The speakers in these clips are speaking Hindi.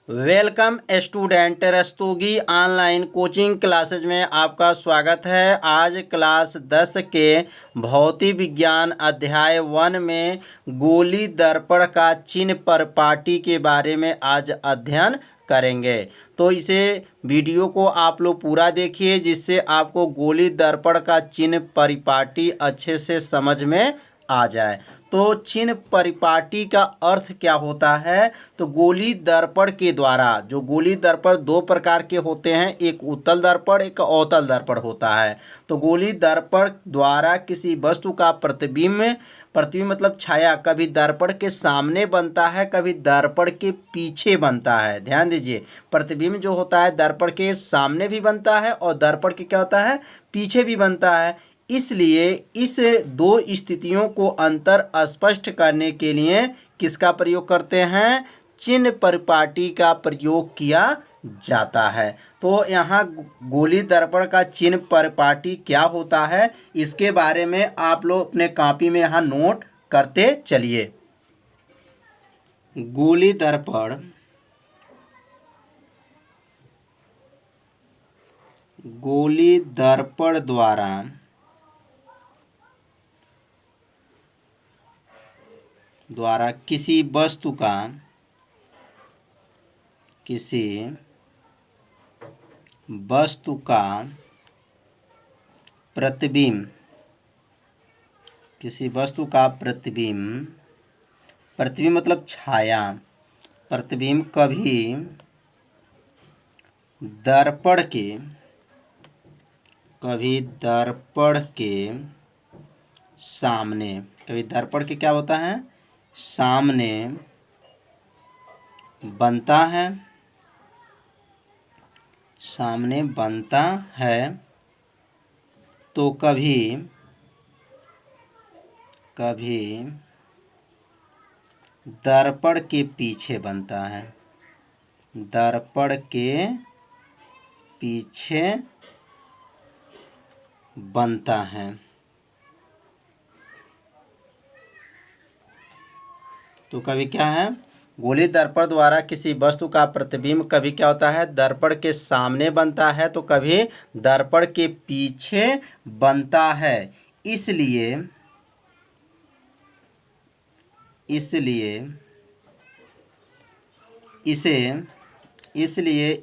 Welcome student. Rastogi online coaching classes में आपका स्वागत है। आज क्लास 10 के भौतिक विज्ञान अध्याय 1 में गोली दर्पण का चिन्ह परिपाटी के बारे में आज अध्ययन करेंगे। तो इसे वीडियो को आप लोग पूरा देखिए, जिससे आपको गोली दर्पण का चिन्ह परिपाटी अच्छे से समझ में आ जाए। तो चिन्ह परिपाटी का अर्थ क्या होता है? तो गोली दर्पण के द्वारा, जो गोली दर्पण दो प्रकार के होते हैं, एक उत्तल दर्पण, एक अवतल दर्पण होता है। तो गोली दर्पण द्वारा किसी वस्तु का प्रतिबिंब मतलब छाया कभी दर्पण के सामने बनता है, कभी दर्पण के पीछे बनता है। ध्यान दीजिए, प्रतिबिंब जो होता है दर्पण के सामने भी बनता है और दर्पण के क्या होता है, पीछे भी बनता है। इसलिए इस दो स्थितियों को अंतर स्पष्ट करने के लिए किसका प्रयोग करते हैं? चिन्ह परिपाटी का प्रयोग किया जाता है। तो यहाँ गोली दर्पण का चिन्ह परिपाटी क्या होता है, इसके बारे में आप लोग अपने कॉपी में यहाँ नोट करते चलिए। गोली दर्पण द्वारा किसी वस्तु का प्रतिबिंब, प्रतिबिंब मतलब छाया, प्रतिबिंब कभी दर्पण के सामने, कभी दर्पण के क्या होता है, सामने बनता है, तो कभी दर्पण के पीछे बनता है, दर्पण के पीछे बनता है। तो कभी क्या है, गोली दर्पण द्वारा किसी वस्तु का प्रतिबिंब कभी क्या होता है, दर्पण के सामने बनता है, तो कभी दर्पण के पीछे बनता है। इसलिए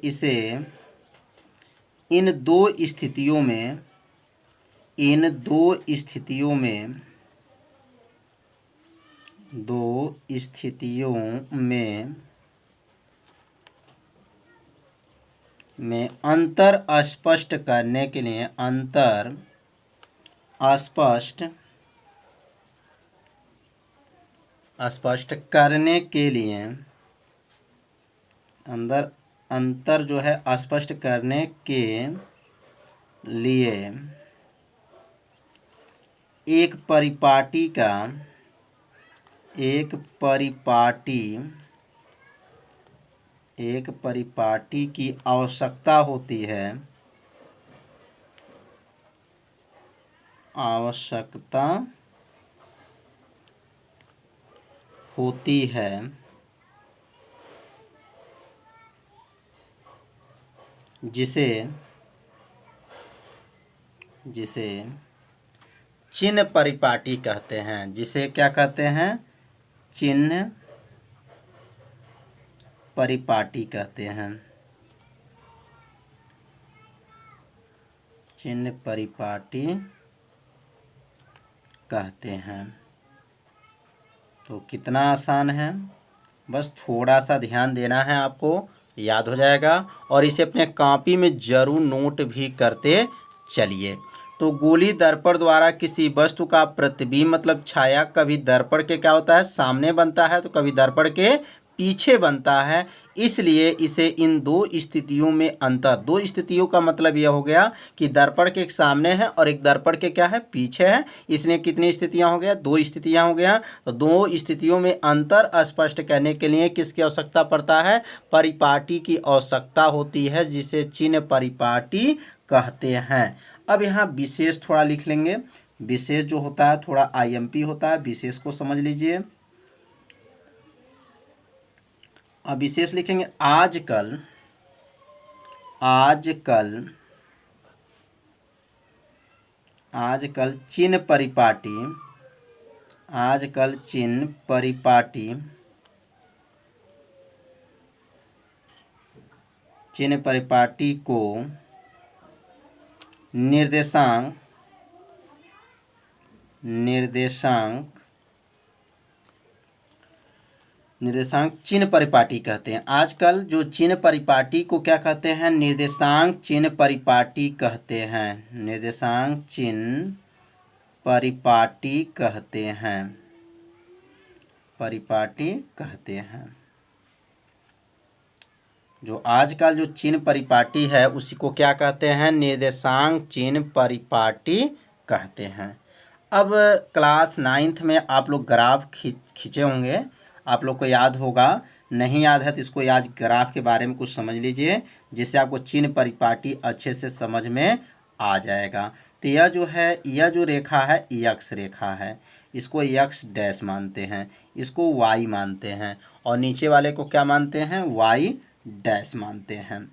इसे इन दो स्थितियों में अंतर स्पष्ट करने के लिए, अंतर जो है स्पष्ट करने के लिए एक परिपाटी की आवश्यकता होती है, जिसे चिन्ह परिपाटी कहते हैं। जिसे क्या कहते हैं? चिन्ह परिपाटी कहते हैं। चिन्ह परिपाटी कहते हैं। तो कितना आसान है, बस थोड़ा सा ध्यान देना है, आपको याद हो जाएगा। और इसे अपने कॉपी में ज़रूर नोट भी करते चलिए। तो गोली दर्पण द्वारा किसी वस्तु का प्रतिबिंब मतलब छाया कभी दर्पण के क्या होता है, सामने बनता है, तो कभी दर्पण के पीछे बनता है। इसलिए इसे इन दो स्थितियों में अंतर, दो स्थितियों का मतलब यह हो गया कि दर्पण के एक सामने है और एक दर्पण के क्या है, पीछे है। इसलिए कितनी स्थितियां हो गया, दो स्थितियां हो गया। तो दो स्थितियों में अंतर स्पष्ट करने के लिए किसकी आवश्यकता पड़ता है? परिपाटी की आवश्यकता होती है, जिसे चिन्ह परिपाटी कहते हैं। अब यहाँ विशेष थोड़ा लिख लेंगे। विशेष जो होता है थोड़ा IMP होता है, विशेष को समझ लीजिए। अब विशेष लिखेंगे आजकल, आजकल, आजकल चिन्ह परिपाटी, आजकल चिन्ह परिपाटी, चिन्ह परिपाटी को निर्देशांक, निर्देशांक, निर्देशांक चिन्ह परिपाटी कहते हैं। आजकल जो चिन्ह परिपाटी को क्या कहते हैं? निर्देशांक चिन्ह परिपाटी कहते हैं। निर्देशांक चिन्ह परिपाटी कहते हैं, परिपाटी कहते हैं। जो आजकल जो चिन्ह परिपाटी है उसी को क्या कहते हैं? निर्देशांक चिन्ह परिपाटी कहते हैं। अब क्लास 9th में आप लोग ग्राफ खींचे होंगे, आप लोग को याद होगा। नहीं याद है तो इसको आज ग्राफ के बारे में कुछ समझ लीजिए, जिससे आपको चिन्ह परिपाटी अच्छे से समझ में आ जाएगा। तो यह जो है, यह जो रेखा है यक्स रेखा है, इसको यक्स डैश मानते हैं, इसको वाई मानते हैं, और नीचे वाले को क्या मानते हैं? वाई डैश मानते हैं।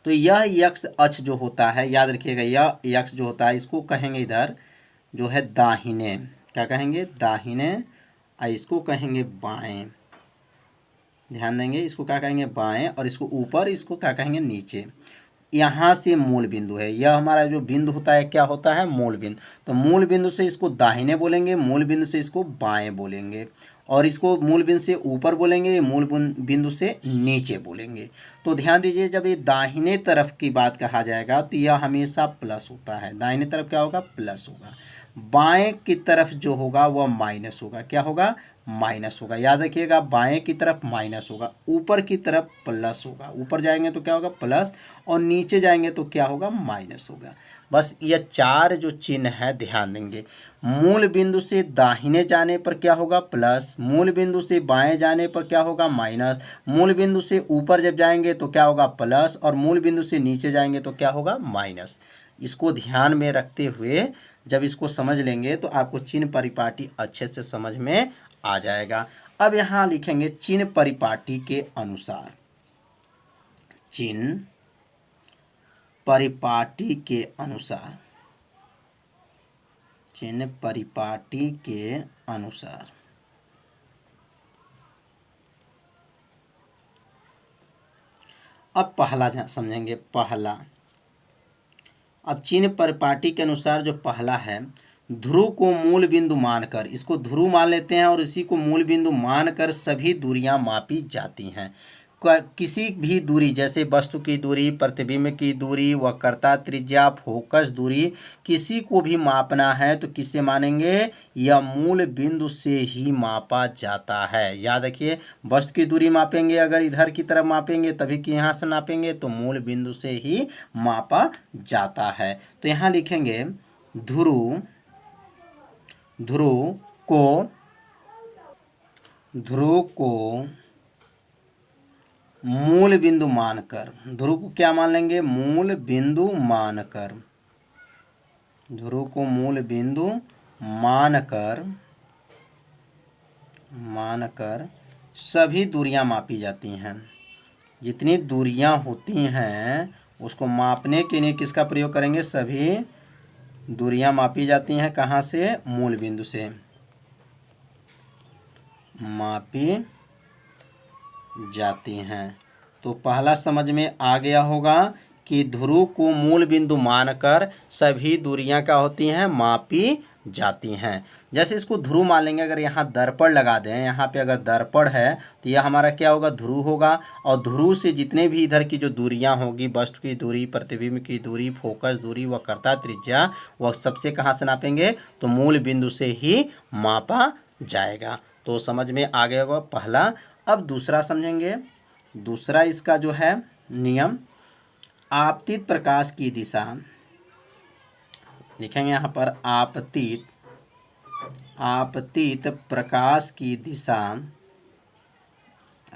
तो यह यक्स अक्ष जो होता है, याद रखिएगा, यह यक्स जो होता है इसको कहेंगे इधर जो है दाहिने, क्या कहेंगे? दाहिने। इसको कहेंगे बाएं, ध्यान देंगे, इसको क्या कहेंगे? बाएं। और इसको ऊपर, इसको क्या कहेंगे? नीचे। यहाँ से मूल बिंदु है, यह हमारा जो बिंदु होता है क्या होता है? मूल बिंदु। तो मूल बिंदु से इसको दाहिने बोलेंगे, मूल बिंदु से इसको बाएं बोलेंगे, और इसको मूल बिंदु से ऊपर बोलेंगे, मूल बिंदु से नीचे बोलेंगे। तो ध्यान दीजिए, जब ये दाहिने तरफ की बात कहा जाएगा तो यह हमेशा प्लस होता है। दाहिने तरफ क्या होगा? प्लस होगा। बाएं की तरफ जो होगा वह माइनस होगा। क्या होगा? माइनस होगा। याद रखिएगा, बाएं की तरफ माइनस होगा, ऊपर की तरफ प्लस होगा। ऊपर जाएंगे तो क्या होगा? प्लस, और नीचे जाएंगे तो क्या होगा? माइनस होगा। बस ये चार जो चिन्ह है ध्यान देंगे। मूल बिंदु से दाहिने जाने पर क्या होगा? प्लस। मूल बिंदु से बाएं जाने पर क्या होगा? माइनस। मूल बिंदु से ऊपर जब जाएंगे तो क्या होगा? प्लस, और मूल बिंदु से नीचे जाएंगे तो क्या होगा? माइनस। इसको ध्यान में रखते हुए जब इसको समझ लेंगे तो आपको चिन्ह परिपाटी अच्छे से समझ में आ जाएगा। अब यहाँ लिखेंगे चिन्ह परिपाटी के अनुसार, चिन्ह परिपाटी के अनुसार, चिन्ह परिपाटी के अनुसार। अब पहला समझेंगे, पहला। अब चिन्ह परिपाटी के अनुसार जो पहला है, ध्रुव को मूल बिंदु मानकर, इसको ध्रुव मान लेते हैं और इसी को मूल बिंदु मानकर सभी दूरियां मापी जाती हैं। किसी भी दूरी, जैसे वस्तु की दूरी, प्रतिबिंब की दूरी, वक्रता त्रिज्या, फोकस दूरी, किसी को भी मापना है तो किससे मानेंगे? यह मूल बिंदु से ही मापा जाता है। याद रखिए, वस्तु की दूरी मापेंगे, अगर इधर की तरफ मापेंगे तभी कि यहाँ से नापेंगे, तो मूल बिंदु से ही मापा जाता है। तो यहाँ लिखेंगे ध्रुव, ध्रुव को मूल बिंदु मानकर, ध्रुव को क्या मान लेंगे? मूल बिंदु मानकर। ध्रुव को मूल बिंदु मानकर, मानकर सभी दूरियां मापी जाती हैं। जितनी दूरियां होती हैं उसको मापने के लिए किसका प्रयोग करेंगे? सभी दूरियां मापी जाती हैं। कहाँ से? मूल बिंदु से मापी जाती हैं। तो पहला समझ में आ गया होगा कि ध्रुव को मूल बिंदु मानकर सभी दूरियां क्या होती हैं? मापी जाती हैं। जैसे इसको ध्रुव मान लेंगे, अगर यहाँ दर्पण लगा दें, यहाँ पे अगर दर्पण है तो यह हमारा क्या होगा? ध्रुव होगा। और ध्रुव से जितने भी इधर की जो दूरियां होगी, वस्तु की दूरी, प्रतिबिंब की दूरी, फोकस दूरी, वक्रता त्रिज्या, वह सबसे कहाँ से नापेंगे? तो मूल बिंदु से ही मापा जाएगा। तो समझ में आ गया होगा पहला। अब दूसरा समझेंगे। दूसरा इसका जो है नियम, आपतित प्रकाश की दिशा, लिखेंगे यहाँ पर आपतित, आपतित प्रकाश की दिशा,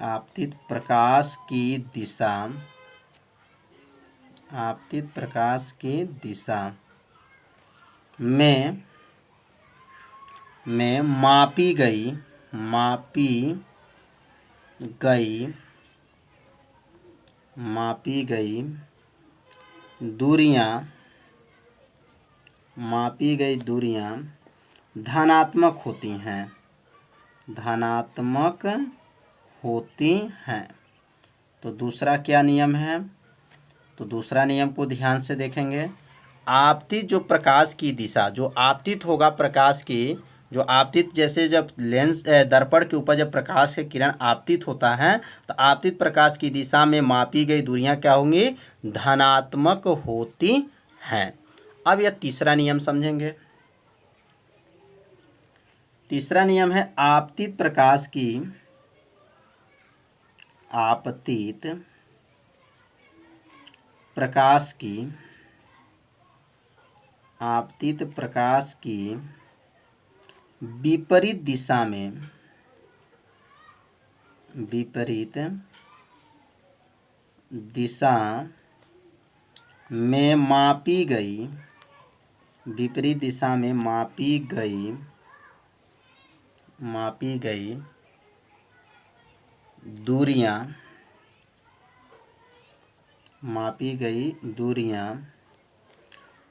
आपतित प्रकाश की दिशा, आपतित प्रकाश की दिशा में मापी गई, मापी गई मापी गई दूरियां धनात्मक होती हैं। धनात्मक होती हैं। तो दूसरा क्या नियम है? तो दूसरा नियम को ध्यान से देखेंगे। आपतित जो प्रकाश की दिशा, जो आपतित होगा प्रकाश की, जो आपतित जैसे जब लेंस दर्पण के ऊपर जब प्रकाश के किरण आपतित होता है तो आपतित प्रकाश की दिशा में मापी गई दूरियां क्या होंगी? धनात्मक होती हैं। अब यह तीसरा नियम समझेंगे। तीसरा नियम है आपतित प्रकाश की विपरीत दिशा में मापी गई दूरियां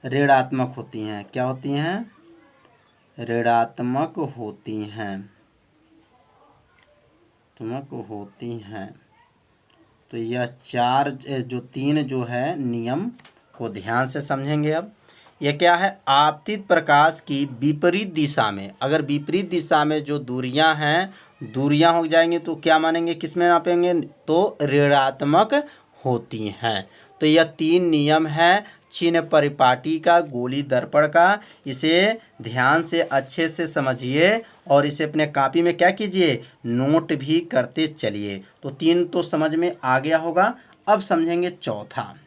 ऋणात्मक होती हैं। क्या होती हैं? ऋणात्मक होती हैं। तो यह तीन जो है नियम को ध्यान से समझेंगे। अब यह क्या है? आपतित प्रकाश की विपरीत दिशा में, अगर विपरीत दिशा में जो दूरियां हैं, दूरियां हो जाएंगी तो क्या मानेंगे? किस में नापेंगे? तो ऋणात्मक होती हैं। तो यह तीन नियम है चिन्ह परिपाटी का, गोली दर्पण का। इसे ध्यान से अच्छे से समझिए और इसे अपने कॉपी में क्या कीजिए? नोट भी करते चलिए। तो तीन तो समझ में आ गया होगा। अब समझेंगे चौथा।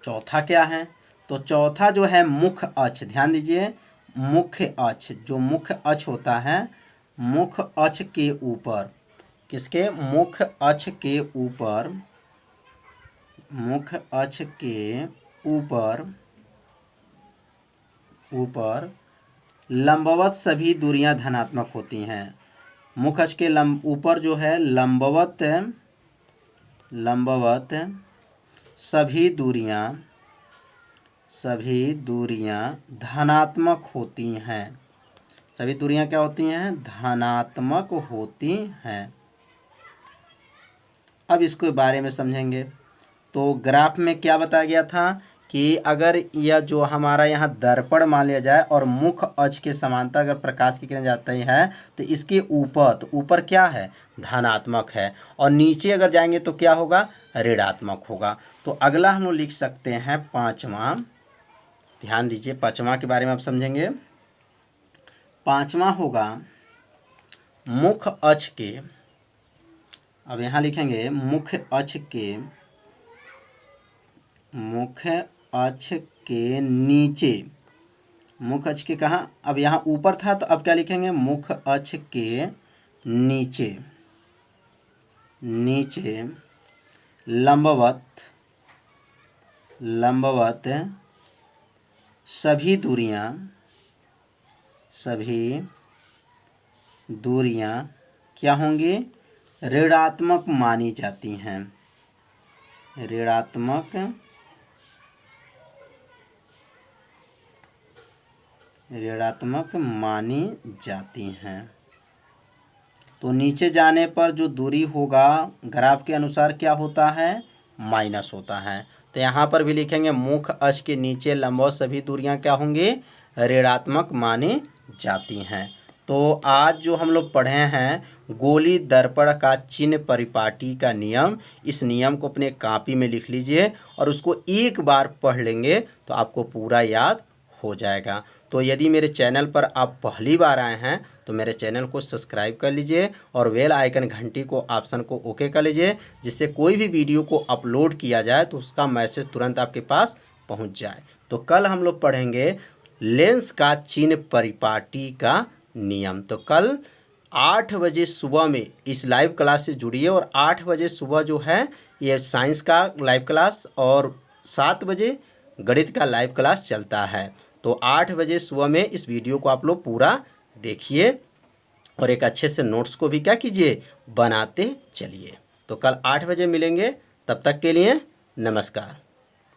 चौथा क्या है? तो चौथा जो है मुख्य अक्ष। ध्यान दीजिए, मुख्य अक्ष, जो मुख्य अक्ष होता है, मुख्य अक्ष के ऊपर, किसके? मुख्य अक्ष के ऊपर लंबवत सभी दूरियां धनात्मक होती हैं। मुख्य अक्ष के ऊपर जो है लंबवत सभी दूरियां धनात्मक होती हैं। सभी दूरियां क्या होती हैं? धनात्मक होती हैं। अब इसके बारे में समझेंगे। तो ग्राफ में क्या बताया गया था कि अगर यह जो हमारा यहाँ दर्पण मान लिया जाए और मुख्य अक्ष के समांतर अगर प्रकाश की किरण जाती है तो इसके ऊपर, तो ऊपर क्या है? धनात्मक है, और नीचे अगर जाएंगे तो क्या होगा? ऋणात्मक होगा। तो अगला हम लोग लिख सकते हैं पाँचवा। ध्यान दीजिए, पाँचवा के बारे में आप समझेंगे। पाँचवा होगा मुख्य अक्ष के, अब यहाँ लिखेंगे मुख्य अक्ष के नीचे। मुख्य अक्ष के कहाँ? अब यहाँ ऊपर था तो अब क्या लिखेंगे? मुख्य अक्ष के नीचे लंबवत सभी दूरियां क्या होंगी? ऋणात्मक मानी जाती हैं। ऋणात्मक मानी जाती हैं। तो नीचे जाने पर जो दूरी होगा ग्राफ के अनुसार क्या होता है? माइनस होता है। तो यहाँ पर भी लिखेंगे मुख्य अक्ष के नीचे लंबवत सभी दूरियां क्या होंगी? ऋणात्मक मानी जाती हैं। तो आज जो हम लोग पढ़े हैं गोली दर्पण का चिन्ह परिपाटी का नियम, इस नियम को अपने कॉपी में लिख लीजिए और उसको एक बार पढ़ लेंगे तो आपको पूरा याद हो जाएगा। तो यदि मेरे चैनल पर आप पहली बार आए हैं तो मेरे चैनल को सब्सक्राइब कर लीजिए और बेल आइकन घंटी को ऑप्शन को ओके कर लीजिए, जिससे कोई भी वीडियो को अपलोड किया जाए तो उसका मैसेज तुरंत आपके पास पहुंच जाए। तो कल हम लोग पढ़ेंगे लेंस का चिन्ह परिपाटी का नियम। तो कल 8 बजे सुबह में इस लाइव क्लास से जुड़िए, और 8 बजे सुबह जो है ये साइंस का लाइव क्लास और 7 बजे गणित का लाइव क्लास चलता है। तो 8 बजे सुबह में इस वीडियो को आप लोग पूरा देखिए और एक अच्छे से नोट्स को भी क्या कीजिए, बनाते चलिए। तो कल 8 बजे मिलेंगे, तब तक के लिए नमस्कार।